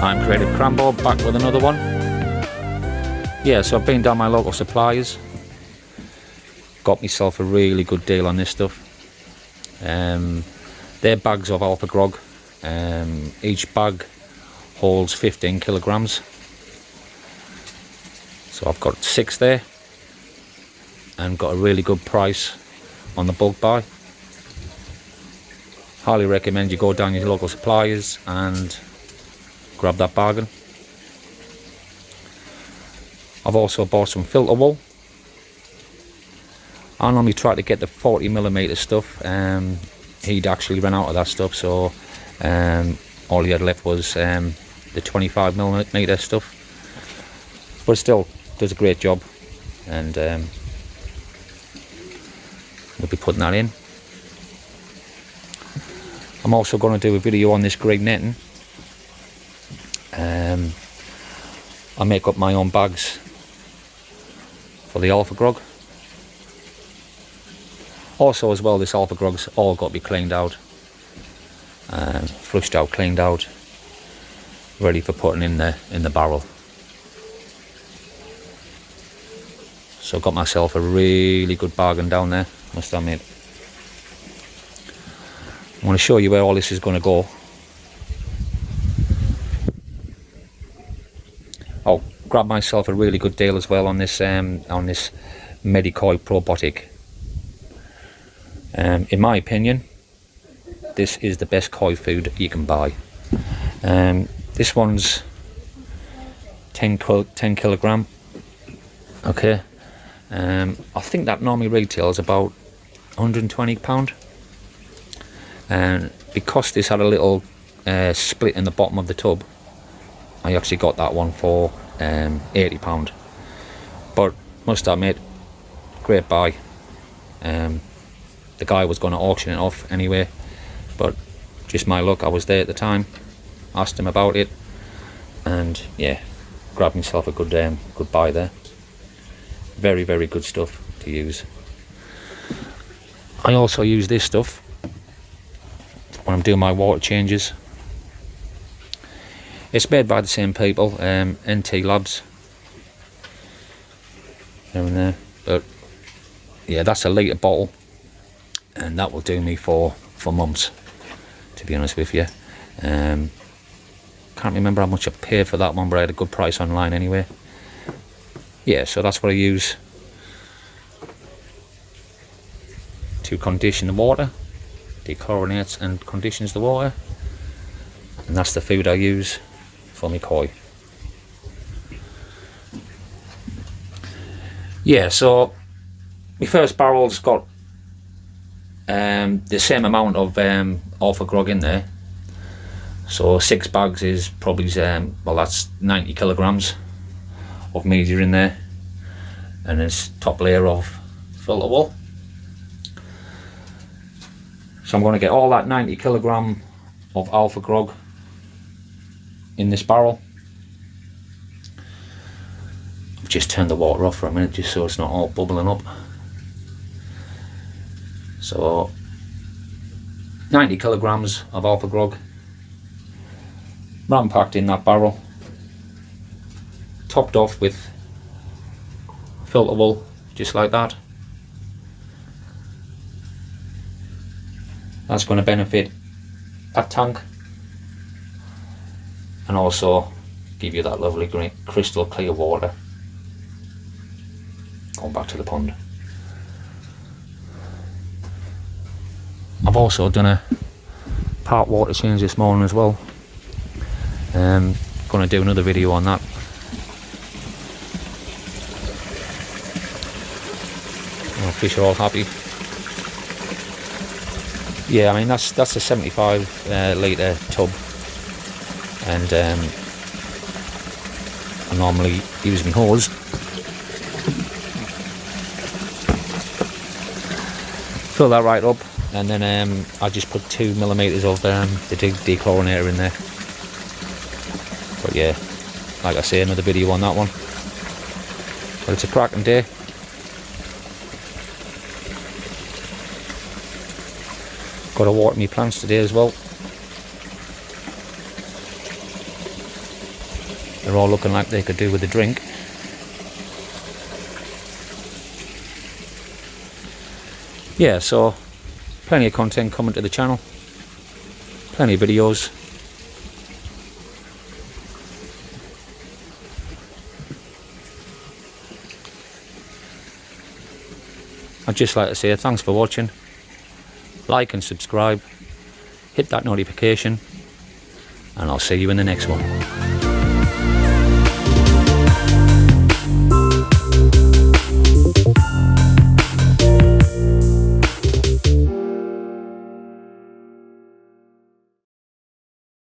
I'm Creativecrambo, back with another one. Yeah, so I've been down my local suppliers, got myself a really good deal on this stuff. They're bags of Alpha Grog. Each bag holds 15 kilograms. So I've got 6 there and got a really good price on the bulk buy. Highly recommend you go down your local suppliers and grab that bargain. I've also bought some filter wool. I normally try to get the 40mm stuff. He'd actually run out of that stuff, so all he had left was the 25mm stuff. But still, does a great job, and we'll be putting that in. I'm also going to do a video on this grey netting. I make up my own bags for the Alpha Grog. Also as well, this Alpha Grog's all got to be cleaned out, flushed out, cleaned out, ready for putting in the barrel. So got myself a really good bargain down there, must admit. I want to show you where all this is going to go. Oh, grab myself a really good deal as well on this Medikoi probiotic. In my opinion, this is the best koi food you can buy. This one's 10 kilogram. Okay. I think that normally retails about £120. And because this had a little split in the bottom of the tub, I actually got that one for £80. But must admit, great buy. The guy was going to auction it off anyway, but just my luck, I was there at the time, asked him about it, and yeah, grabbed myself a good buy there. Very, very good stuff to use. I also use this stuff when I'm doing my water changes. It's made by the same people, NT Labs. There and there. But yeah, that's a litre bottle, and that will do me for months, to be honest with you. Can't remember how much I paid for that one, but I had a good price online anyway. Yeah, so that's what I use to condition the water. Dechlorinates and conditions the water, and that's the food I use for my koi. Yeah, so my first barrel's got the same amount of Alpha Grog in there, so 6 bags is probably well, that's 90 kilograms of media in there, and this top layer of filter wool. So I'm going to get all that 90 kilogram of Alpha Grog in this barrel. I've just turned the water off for a minute just so it's not all bubbling up. So 90 kilograms of Alpha Grog ram-packed in that barrel, topped off with filter wool, just like that. That's going to benefit that tank, and also give you that lovely green, crystal clear water going back to the pond. I've also done a part water change this morning as well. Going to do another video on that. Fish are all happy. Yeah, I mean that's a 75 litre tub, and I normally use my hose. Fill that right up, and then I just put 2mm of the dechlorinator in there. But yeah, like I say, another video on that one. But it's a cracking day. Got to water my plants today as well. they're all looking like they could do with a drink. Yeah, so plenty of content coming to the channel, plenty of videos. I'd just like to say thanks for watching. Like and subscribe, hit that notification, and I'll see you in the next one.